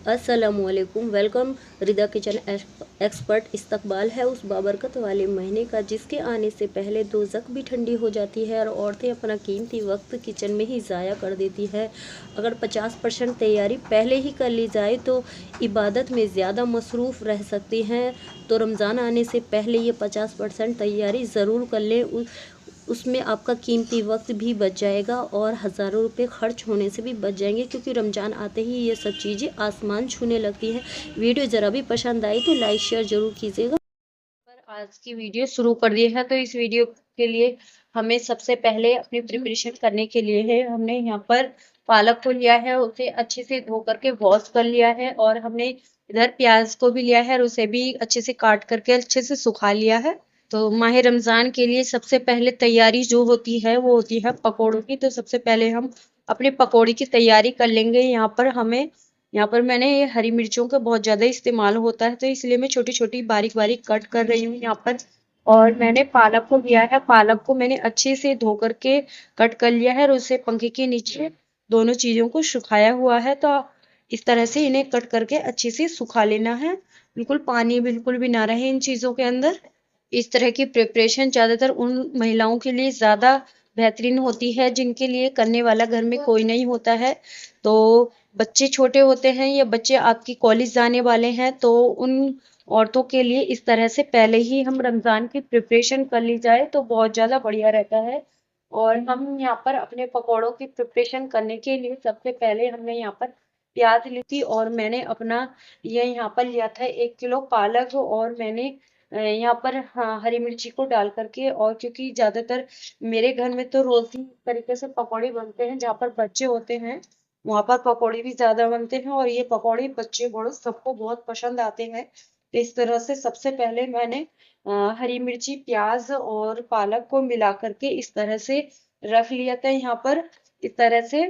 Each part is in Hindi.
अस्सलामुअलैकुम। वेलकम। Rida kitchen expert. इस्तकबाल है उस बाबरकत वाले महीने का जिसके आने से पहले दोज़ख भी ठंडी हो जाती है और औरतें अपना कीमती वक्त किचन में ही ज़ाया कर देती है। अगर 50% तैयारी पहले ही कर ली जाए तो इबादत में ज़्यादा मसरूफ़ रह सकती हैं। तो रमज़ान आने से पहले ये 50% तैयारी ज़रूर कर लें। उसमें आपका कीमती वक्त भी बच जाएगा और हज़ारों रुपए खर्च होने से भी बच जाएंगे, क्योंकि रमज़ान आते ही ये सब चीज़ें आसमान छूने लगती हैं। वीडियो ज़रा भी पसंद आई तो लाइक शेयर ज़रूर कीजिएगा। पर आज की वीडियो शुरू कर दी है, तो इस वीडियो के लिए हमें सबसे पहले अपनी प्रिपरेशन करने के लिए है, हमने यहाँ पर पालक को लिया है, उसे अच्छे से धो करके वॉश कर लिया है। और हमने इधर प्याज को भी लिया है और उसे भी अच्छे से काट करके अच्छे से सुखा लिया है। तो माह रमज़ान के लिए सबसे पहले तैयारी जो होती है वो होती है पकौड़ों की। तो सबसे पहले हम अपने पकौड़े की तैयारी कर लेंगे। यहाँ पर मैंने ये हरी मिर्चों का बहुत ज़्यादा इस्तेमाल होता है, तो इसलिए मैं छोटी छोटी बारीक बारीक कट कर रही हूँ यहाँ पर। और मैंने पालक को लिया है, पालक को मैंने अच्छे से धो करके कट कर लिया है और उसे पंखे के नीचे दोनों चीज़ों को सुखाया हुआ है। तो इस तरह से इन्हें कट करके अच्छे से सुखा लेना है, बिल्कुल पानी बिल्कुल भी ना रहे इन चीज़ों के अंदर। इस तरह की प्रिपरेशन ज़्यादातर उन महिलाओं के लिए ज़्यादा बेहतरीन होती है जिनके लिए करने वाला घर में कोई नहीं होता है। तो बच्चे छोटे होते हैं या बच्चे आपकी कॉलेज जाने वाले हैं, तो उन औरतों के लिए इस तरह से पहले ही हम रमज़ान की प्रिपरेशन कर ली जाए तो बहुत ज़्यादा बढ़िया रहता है। और हम यहाँ पर अपने पकौड़ों की प्रिपरेशन करने के लिए सबसे पहले हमने यहाँ पर प्याज ली थी और मैंने अपना ये यहाँ पर लिया था 1 किलो पालक। और मैंने यहाँ पर हाँ हरी मिर्ची को डाल करके, और क्योंकि ज़्यादातर मेरे घर में तो रोज ही तरीके से पकौड़े बनते हैं, जहाँ पर बच्चे होते हैं वहाँ पर पकौड़े भी ज़्यादा बनते हैं और ये पकौड़े बच्चे बड़ों सबको बहुत पसंद आते हैं। तो इस तरह से सबसे पहले मैंने हरी मिर्ची प्याज और पालक को मिला करके इस तरह से रख लिया था यहाँ पर। इस तरह से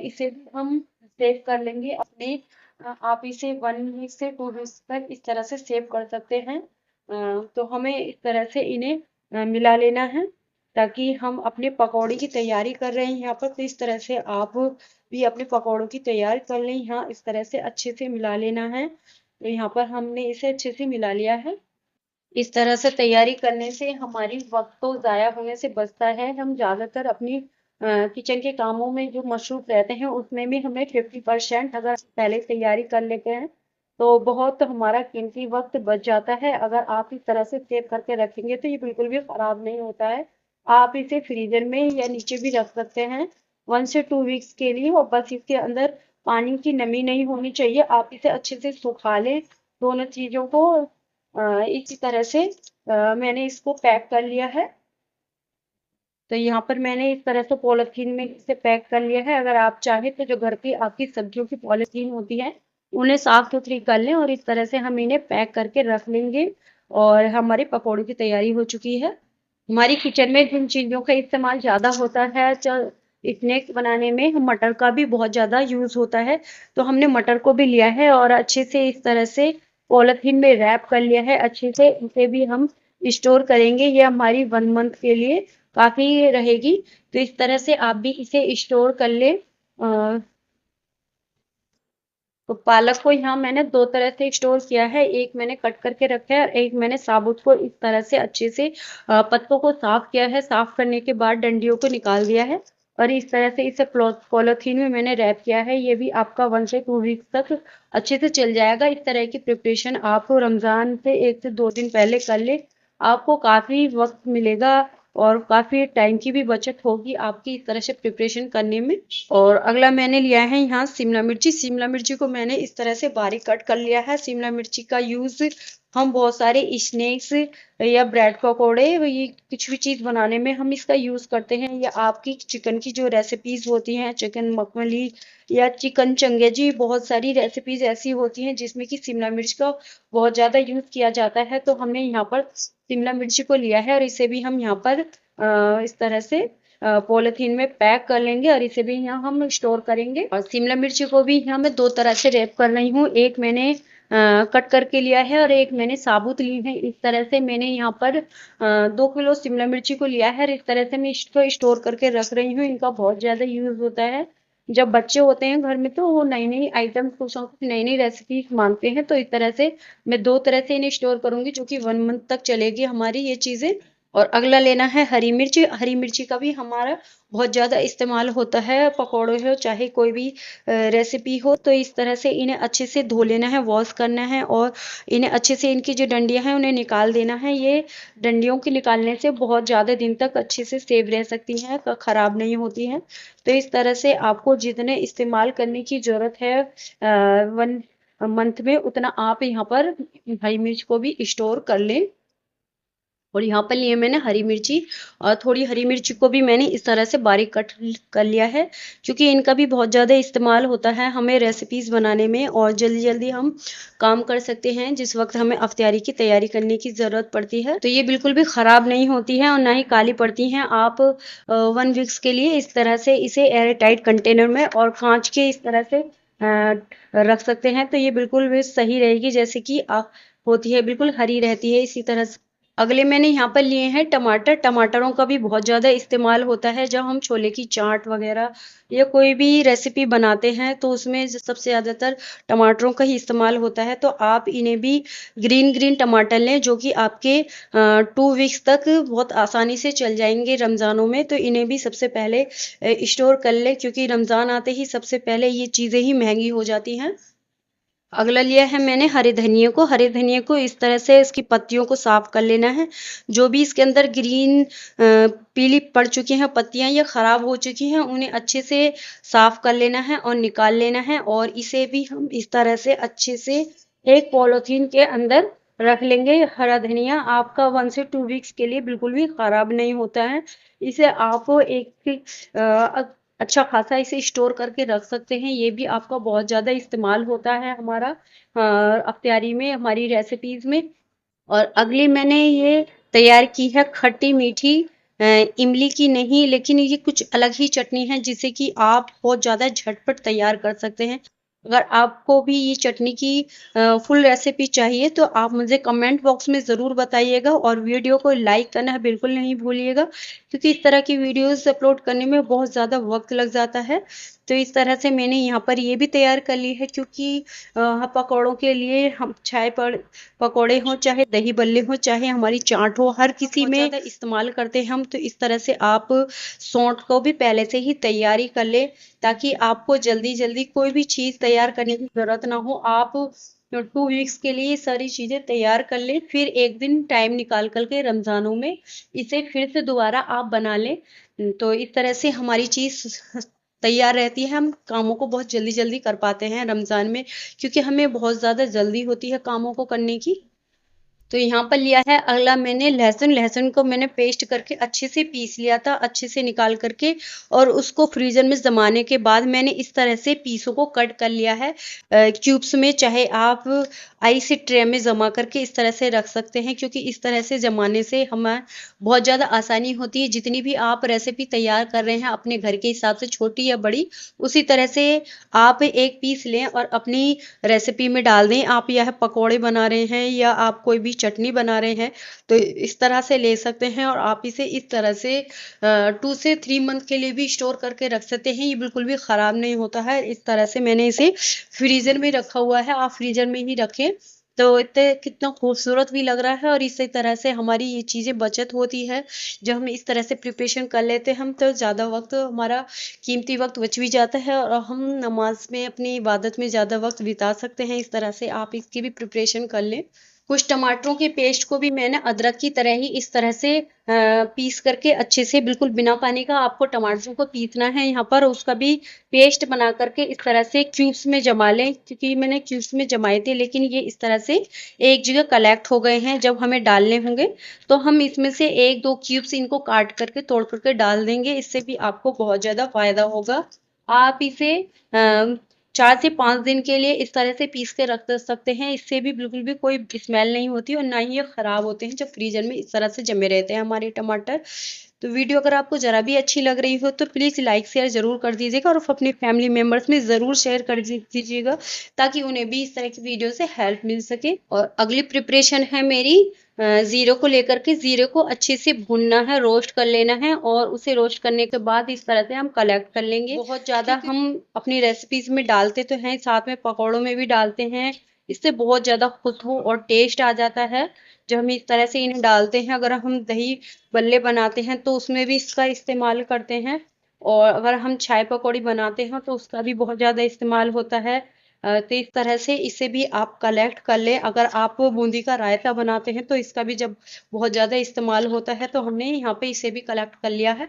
इसे भी हम सेव कर लेंगे अपने। आप इसे 1 वीक से 2 वीक तक इस तरह से सेव कर सकते हैं। तो हमें इस तरह से इन्हें मिला लेना है, ताकि हम अपने पकौड़े की तैयारी कर रहे हैं यहाँ पर। तो इस तरह से आप भी अपने पकौड़ों की तैयारी कर लें। यहाँ इस तरह से अच्छे से मिला लेना है। तो यहाँ पर हमने इसे अच्छे से मिला लिया है। इस तरह से तैयारी करने से हमारी वक्त तो ज़ाया होने से बचता है। हम ज़्यादातर अपनी किचन के कामों में जो मशरूफ रहते हैं उसमें भी हमें 50% अगर पहले तैयारी कर लेते हैं तो बहुत हमारा कीमती वक्त बच जाता है। अगर आप इस तरह से सेव करके रखेंगे तो ये बिल्कुल भी ख़राब नहीं होता है। आप इसे फ्रीजर में या नीचे भी रख सकते हैं 1 से 2 वीक्स के लिए, और बस इसके अंदर पानी की नमी नहीं होनी चाहिए। आप इसे अच्छे से सुखा लें दोनों चीज़ों को। इसी तरह से मैंने इसको पैक कर लिया है। तो यहाँ पर मैंने इस तरह से पॉलिथीन में इसे पैक कर लिया है। अगर आप चाहें तो जो घर की आपकी सब्जियों की पॉलिथीन होती है उन्हें साफ सुथरी कर लें और इस तरह से हम इन्हें पैक करके रख लेंगे। और हमारे पकौड़ों की तैयारी हो चुकी है। हमारी किचन में जिन चीज़ों का इस्तेमाल ज़्यादा होता है, स्नैक्स बनाने में हम मटर का भी बहुत ज़्यादा यूज़ होता है। तो हमने मटर को भी लिया है और अच्छे से इस तरह से पॉलिथीन में रैप कर लिया है अच्छे से। इसे भी हम स्टोर करेंगे, ये हमारी 1 मंथ के लिए काफ़ी रहेगी। तो इस तरह से आप भी इसे स्टोर कर लें। तो पालक को यहाँ मैंने 2 तरह से स्टोर किया है, एक मैंने कट करके रखा है और एक मैंने साबुत को इस तरह से अच्छे से पत्तों को साफ किया है। साफ करने के बाद डंडियों को निकाल दिया है और इस तरह से इसे पॉलिथीन में मैंने रैप किया है। ये भी आपका 1 से 2 वीक तक अच्छे से चल जाएगा। इस तरह की प्रिपरेशन आप रमज़ान से 1 से 2 दिन पहले कर ले, आपको काफ़ी वक्त मिलेगा और काफ़ी टाइम की भी बचत होगी आपकी इस तरह से प्रिपरेशन करने में। और अगला मैंने लिया है यहाँ शिमला मिर्ची। शिमला मिर्ची को मैंने इस तरह से बारीक कट कर लिया है। शिमला मिर्ची का यूज़ हम बहुत सारे स्नैक्स या ब्रेड पकौड़े, ये कुछ भी चीज़ बनाने में हम इसका यूज़ करते हैं। या आपकी चिकन की जो रेसिपीज़ होती हैं, चिकन मखमली या चिकन चंगेजी, बहुत सारी रेसिपीज़ ऐसी होती हैं जिसमें कि शिमला मिर्च का बहुत ज़्यादा यूज़ किया जाता है। तो हमने यहाँ पर शिमला मिर्ची को लिया है और इसे भी हम यहाँ पर इस तरह से पॉलिथीन में पैक कर लेंगे और इसे भी यहाँ हम स्टोर करेंगे। और शिमला मिर्ची को भी यहाँ मैं 2 तरह से रैप कर रही हूँ, एक मैंने कट करके लिया है और एक मैंने साबुत ली है। इस तरह से मैंने यहाँ पर 2 किलो शिमला मिर्ची को लिया है और इस तरह से मैं इसको स्टोर करके रख रही हूँ। इनका बहुत ज़्यादा यूज़ होता है। जब बच्चे होते हैं घर में तो वो नई-नई आइटम कुछ ना कुछ नई-नई रेसिपी माँगते हैं, तो इस तरह से मैं 2 तरह से इन्हें स्टोर करूँगी जो कि 1 मंथ तक चलेगी हमारी ये चीज़ें। और अगला लेना है हरी मिर्च, हरी मिर्ची का भी हमारा बहुत ज़्यादा इस्तेमाल होता है, पकौड़े हो चाहे कोई भी रेसिपी हो, तो इस तरह से इन्हें अच्छे से धो लेना है, वॉश करना है और इन्हें अच्छे से इनकी जो डंडियाँ हैं उन्हें निकाल देना है। ये डंडियों के निकालने से बहुत ज़्यादा दिन तक अच्छे से सेव रह सकती हैं, खराब नहीं होती हैं। तो इस तरह से आपको जितने इस्तेमाल करने की ज़रूरत है 1 मंथ में उतना आप यहाँ पर हरी मिर्च को भी स्टोर कर लें। और यहाँ पर लिए मैंने हरी मिर्ची और थोड़ी हरी मिर्ची को भी मैंने इस तरह से बारीक कट कर लिया है, क्योंकि इनका भी बहुत ज़्यादा इस्तेमाल होता है हमें रेसिपीज़ बनाने में और जल्दी जल्दी हम काम कर सकते हैं जिस वक्त हमें अफ्तारी की तैयारी करने की ज़रूरत पड़ती है। तो ये बिल्कुल भी ख़राब नहीं होती है और ना ही काली पड़ती हैं। आप 1 वीक्स के लिए इस तरह से इसे एयर टाइट कंटेनर में और कांच के इस तरह से रख सकते हैं, तो ये बिल्कुल भी सही रहेगी जैसे कि होती है, बिल्कुल हरी रहती है इसी तरह से। अगले मैंने यहाँ पर लिए हैं टमाटर। टमाटरों का भी बहुत ज़्यादा इस्तेमाल होता है जब हम छोले की चाट वगैरह या कोई भी रेसिपी बनाते हैं तो उसमें सबसे ज़्यादातर टमाटरों का ही इस्तेमाल होता है। तो आप इन्हें भी ग्रीन ग्रीन टमाटर लें जो कि आपके 2 वीक्स तक बहुत आसानी से चल जाएंगे रमज़ानों में। तो इन्हें भी सबसे पहले स्टोर कर लें, क्योंकि रमज़ान आते ही सबसे पहले ये चीज़ें ही महंगी हो जाती हैं। अगला लिया है मैंने हरे धनिए को। हरे धनिए को इस तरह से इसकी पत्तियों को साफ कर लेना है। जो भी इसके अंदर ग्रीन पीली पड़ चुकी हैं पत्तियां या खराब हो चुकी हैं उन्हें अच्छे से साफ कर लेना है और निकाल लेना है। और इसे भी हम इस तरह से अच्छे से एक पॉलीथीन के अंदर रख लेंगे। हरा धनिया आपका 1 से 2 वीक्स के लिए बिल्कुल भी खराब नहीं होता है। इसे आप एक अच्छा खासा इसे स्टोर करके रख सकते हैं। ये भी आपका बहुत ज़्यादा इस्तेमाल होता है हमारा अफ्तारी में, हमारी रेसिपीज़ में। और अगली मैंने ये तैयार की है खट्टी मीठी इमली की नहीं, लेकिन ये कुछ अलग ही चटनी है जिसे कि आप बहुत ज़्यादा झटपट तैयार कर सकते हैं। अगर आपको भी ये चटनी की फुल रेसिपी चाहिए तो आप मुझे कमेंट बॉक्स में ज़रूर बताइएगा और वीडियो को लाइक करना बिल्कुल नहीं भूलिएगा, क्योंकि इस तरह की वीडियोस अपलोड करने में बहुत ज़्यादा वक्त लग जाता है। तो इस तरह से मैंने यहाँ पर ये भी तैयार कर ली है, क्योंकि पकौड़ों के लिए हम चाय पर पकौड़े हों चाहे दही बल्ले हों चाहे हमारी चाट हो, हर किसी में ज़्यादा इस्तेमाल करते हैं हम। तो इस तरह से आप सौंठ को भी पहले से ही तैयारी कर ले, ताकि आपको जल्दी जल्दी कोई भी चीज़ तैयार करने की ज़रूरत ना हो। आप 2 वीक्स के लिए सारी चीज़ें तैयार कर लें, फिर एक दिन टाइम निकाल कर के रमज़ानों में इसे फिर से दोबारा आप बना लें। तो इस तरह से हमारी चीज़ तैयार रहती है। हम कामों को बहुत जल्दी जल्दी कर पाते हैं रमज़ान में, क्योंकि हमें बहुत ज़्यादा जल्दी होती है कामों को करने की। तो यहाँ पर लिया है अगला मैंने लहसुन। लहसुन को मैंने पेस्ट करके अच्छे से पीस लिया था, अच्छे से निकाल करके, और उसको फ्रीजर में जमाने के बाद मैंने इस तरह से पीसों को कट कर लिया है क्यूब्स में। चाहे आप आइस ट्रे में जमा करके इस तरह से रख सकते हैं, क्योंकि इस तरह से जमाने से हमें बहुत ज़्यादा आसानी होती है। जितनी भी आप रेसिपी तैयार कर रहे हैं अपने घर के हिसाब से, छोटी या बड़ी, उसी तरह से आप एक पीस लें और अपनी रेसिपी में डाल दें। आप यह पकौड़े बना रहे हैं या आप कोई भी चटनी बना रहे हैं तो इस तरह से ले सकते हैं, और आप इसे इस तरह से 2 से 3 मंथ के लिए भी स्टोर करके रख सकते हैं। ये बिल्कुल भी ख़राब नहीं होता है। इस तरह से मैंने इसे फ्रीज़र में रखा हुआ है, आप फ्रीज़र में ही रखें तो इतने कितना खूबसूरत भी लग रहा है। और इसी तरह से हमारी ये चीज़ें बचत होती है। जब हम इस तरह से प्रिपरेशन कर लेते हैं हम, तो ज़्यादा वक्त हमारा कीमती वक्त बच भी जाता है और हम नमाज में अपनी इबादत में ज़्यादा वक्त बिता सकते हैं। इस तरह से आप इसकी भी प्रिपरेशन कर लें। कुछ टमाटरों के पेस्ट को भी मैंने अदरक की तरह ही इस तरह से पीस करके अच्छे से, बिल्कुल बिना पानी का आपको टमाटरों को पीसना है यहाँ पर। उसका भी पेस्ट बना करके इस तरह से क्यूब्स में जमा लें, क्योंकि मैंने क्यूब्स में जमाए थे लेकिन ये इस तरह से एक जगह कलेक्ट हो गए हैं। जब हमें डालने होंगे तो हम इसमें से 1-2 क्यूब्स इनको काट करके तोड़ करके डाल देंगे। इससे भी आपको बहुत ज़्यादा फायदा होगा। आप इसे 4 से 5 दिन के लिए इस तरह से पीस के रख सकते हैं। इससे भी बिल्कुल भी कोई स्मेल नहीं होती और ना ही ये खराब होते हैं जब फ्रीजर में इस तरह से जमे रहते हैं हमारे टमाटर। तो वीडियो अगर आपको ज़रा भी अच्छी लग रही हो तो प्लीज़ लाइक शेयर ज़रूर कर दीजिएगा और अपने फैमिली मेम्बर्स में ज़रूर शेयर कर दीजिएगा, ताकि उन्हें भी इस तरह की वीडियो से हेल्प मिल सके। और अगली प्रिपरेशन है मेरी ज़ीरे को लेकर के ज़ीरे को अच्छे से भूनना है, रोस्ट कर लेना है और उसे रोस्ट करने के बाद इस तरह से हम कलेक्ट कर लेंगे। बहुत ज़्यादा हम अपनी रेसिपीज़ में डालते तो हैं, साथ में पकौड़ों में भी डालते हैं। इससे बहुत ज़्यादा खुशबू और टेस्ट आ जाता है जब हम इस तरह से इन्हें डालते हैं। अगर हम दही बल्ले बनाते हैं तो उसमें भी इसका इस्तेमाल करते हैं और अगर हम चाय पकौड़ी बनाते हैं तो उसका भी बहुत ज़्यादा इस्तेमाल होता है। तो इस तरह से इसे भी आप कलेक्ट कर लें। अगर आप बूंदी का रायता बनाते हैं तो इसका भी जब बहुत ज़्यादा इस्तेमाल होता है तो हमने यहाँ पे इसे भी कलेक्ट कर लिया है।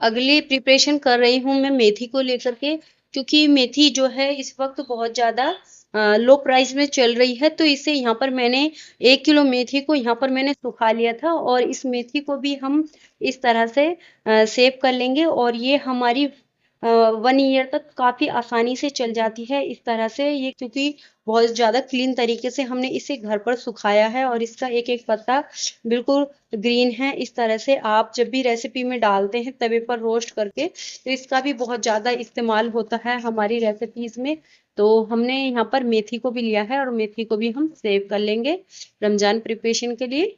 अगली प्रिपरेशन कर रही हूँ मैं मेथी को लेकर के, क्योंकि मेथी जो है इस वक्त बहुत ज़्यादा लो प्राइस में चल रही है। तो इसे यहाँ पर मैंने 1 किलो मेथी को यहाँ पर मैंने सुखा लिया था और इस मेथी को भी हम इस तरह से सेव कर लेंगे और ये हमारी 1 ईयर तक काफ़ी आसानी से चल जाती है इस तरह से। ये क्योंकि बहुत ज़्यादा क्लीन तरीके से हमने इसे घर पर सुखाया है और इसका एक एक पत्ता बिल्कुल ग्रीन है। इस तरह से आप जब भी रेसिपी में डालते हैं तवे पर रोस्ट करके तो इसका भी बहुत ज़्यादा इस्तेमाल होता है हमारी रेसिपीज़ में। तो हमने यहाँ पर मेथी को भी लिया है और मेथी को भी हम सेव कर लेंगे रमज़ान प्रिपरेशन के लिए।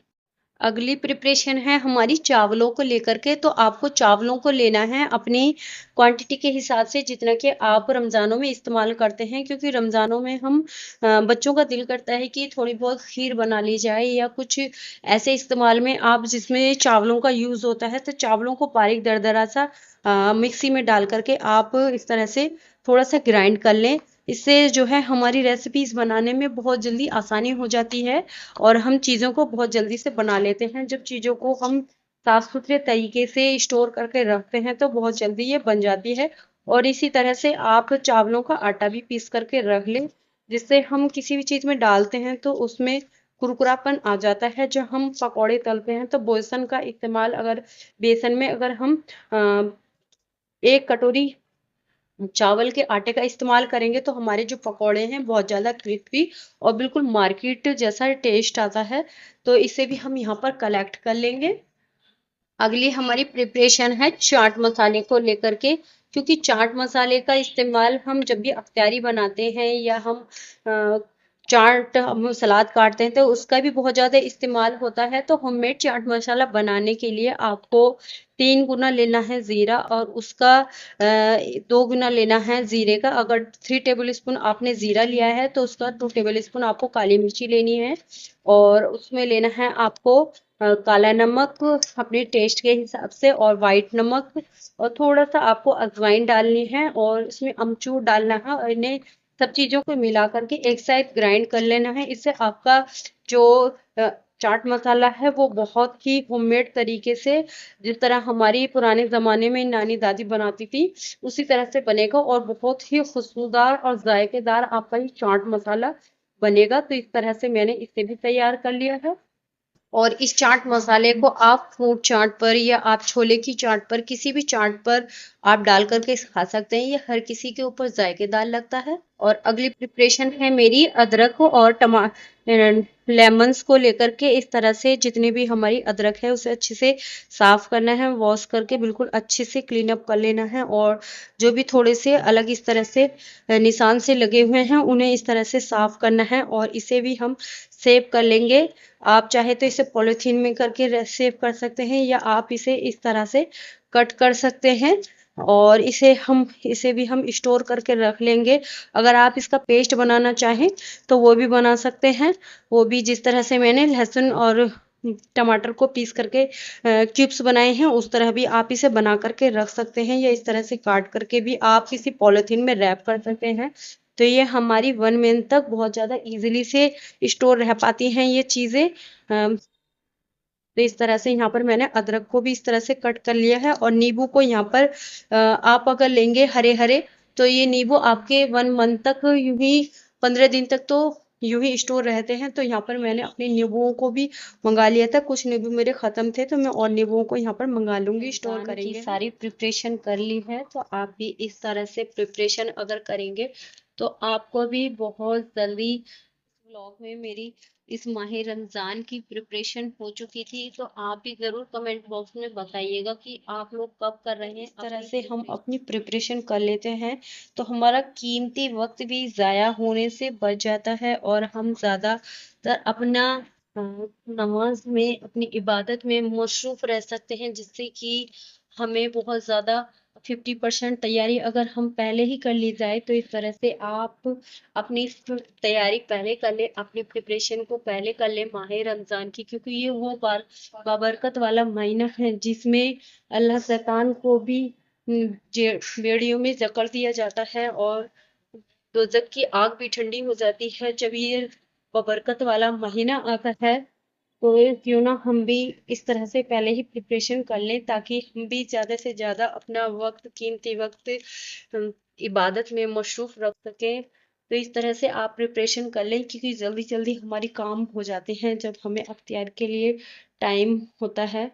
अगली प्रिपरेशन है हमारी चावलों को लेकर के। तो आपको चावलों को लेना है अपनी क्वांटिटी के हिसाब से जितना कि आप रमज़ानों में इस्तेमाल करते हैं, क्योंकि रमज़ानों में हम बच्चों का दिल करता है कि थोड़ी बहुत खीर बना ली जाए या कुछ ऐसे इस्तेमाल में आप जिसमें चावलों का यूज़ होता है। तो चावलों को बारीक दरदरा सा मिक्सी में डाल करके आप इस तरह से थोड़ा सा ग्राइंड कर लें। इससे जो है हमारी रेसिपीज़ बनाने में बहुत जल्दी आसानी हो जाती है और हम चीज़ों को बहुत जल्दी से बना लेते हैं। जब चीज़ों को हम साफ सुथरे तरीके से स्टोर करके रखते हैं तो बहुत जल्दी ये बन जाती है। और इसी तरह से आप चावलों का आटा भी पीस करके रख लें, जिससे हम किसी भी चीज़ में डालते हैं तो उसमें कुरकुरापन आ जाता है। जब हम पकौड़े तलते हैं तो बेसन का इस्तेमाल अगर बेसन में अगर हम 1 कटोरी चावल के आटे का इस्तेमाल करेंगे तो हमारे जो पकौड़े हैं बहुत ज़्यादा क्रिस्पी और बिल्कुल मार्केट जैसा टेस्ट आता है। तो इसे भी हम यहाँ पर कलेक्ट कर लेंगे। अगली हमारी प्रिपरेशन है चाट मसाले को लेकर के, क्योंकि चाट मसाले का इस्तेमाल हम जब भी अफ्तारी बनाते हैं या हम हम सलाद काटते हैं तो उसका भी बहुत ज़्यादा इस्तेमाल होता है। तो होममेड चाट मसाला बनाने के लिए आपको 3 गुना लेना है ज़ीरा और उसका 2 गुना लेना है ज़ीरे का। अगर 3 टेबल स्पून आपने ज़ीरा लिया है तो उसका 2 टेबल स्पून आपको काली मिर्ची लेनी है और उसमें लेना है आपको काला नमक अपने टेस्ट के हिसाब से और वाइट नमक और थोड़ा सा आपको अजवाइन डालनी है और इसमें अमचूर डालना है और इन्हें सब चीज़ों को मिला करके एक साइड ग्राइंड कर लेना है। इससे आपका जो चाट मसाला है वो बहुत ही होममेड तरीके से, जिस तरह हमारी पुराने ज़माने में नानी दादी बनाती थी उसी तरह से बनेगा और बहुत ही खुशबूदार और जायकेदार आपका ये चाट मसाला बनेगा। तो इस तरह से मैंने इसे भी तैयार कर लिया है और इस चाट मसाले को आप फ्रूट चाट पर या आप छोले की चाट पर किसी भी चाट पर आप डाल करके खा सकते हैं। ये हर किसी के ऊपर जायकेदार लगता है। और अगली प्रिपरेशन है मेरी अदरक और लेमन्स को लेकर के। इस तरह से जितनी भी हमारी अदरक है उसे अच्छे से साफ करना है, वॉश करके बिल्कुल अच्छे से क्लीन अप कर लेना है और जो भी थोड़े से अलग इस तरह से निशान से लगे हुए हैं उन्हें इस तरह से साफ करना है और इसे भी हम सेव कर लेंगे। आप चाहे तो इसे पॉलीथीन में करके सेव कर सकते हैं या आप इसे इस तरह से कट कर सकते हैं और इसे भी हम स्टोर करके रख लेंगे। अगर आप इसका पेस्ट बनाना चाहें तो वो भी बना सकते हैं। वो भी जिस तरह से मैंने लहसुन और टमाटर को पीस करके क्यूब्स बनाए हैं उस तरह भी आप इसे बना करके रख सकते हैं या इस तरह से काट करके भी आप किसी पॉलीथीन में रैप कर सकते हैं। तो ये हमारी 1 मंथ तक बहुत ज़्यादा इजीली से स्टोर रह पाती हैं ये चीज़ें। तो इस तरह से यहाँ पर मैंने अदरक को भी इस तरह से कट कर लिया है और नींबू को यहाँ पर आप अगर लेंगे हरे हरे तो ये नींबू आपके 1 मंथ तक यूं ही 15 दिन तक तो यूं ही स्टोर रहते हैं। तो यहाँ पर मैंने अपने नींबुओं को भी मंगा लिया था, कुछ नींबू मेरे खत्म थे तो मैं और नींबुओं को यहाँ पर मंगा लूंगी, स्टोर करेंगे। सारी प्रिपरेशन कर ली है तो आप भी इस तरह से प्रिपरेशन अगर करेंगे तो आपको भी बहुत जल्दी व्लॉग में मेरी इस माह रमजान की प्रिपरेशन हो चुकी थी। तो आप भी जरूर कमेंट बॉक्स में बताइएगा कि आप लोग कब कर रहे हैं। इस तरह से हम अपनी प्रिपरेशन कर लेते हैं तो हमारा कीमती वक्त भी ज़ाया होने से बच जाता है और हम ज़्यादातर अपना नमाज में अपनी इबादत में मशरूफ़ रह सकते हैं, जिससे कि हमें बहुत ज़्यादा 50% तैयारी अगर हम पहले ही कर ली जाए, तो इस तरह से आप अपनी तैयारी पहले कर लें, अपनी प्रिपरेशन को पहले कर लें माह रमज़ान की, क्योंकि ये वो बाबरकत वाला महीना है जिसमें अल्लाह शैतान को भी बेड़ियों में जकड़ दिया जाता है और दोजक की आग भी ठंडी हो जाती है जब ये बरकत वाला महीना आता है। तो क्यों ना हम भी इस तरह से पहले ही प्रिपरेशन कर लें, ताकि हम भी ज़्यादा से ज़्यादा अपना वक्त, कीमती वक्त इबादत में मशरूफ़ रख सकें। तो इस तरह से आप प्रिपरेशन कर लें, क्योंकि जल्दी जल्दी हमारी काम हो जाते हैं जब हमें अख्तियार के लिए टाइम होता है।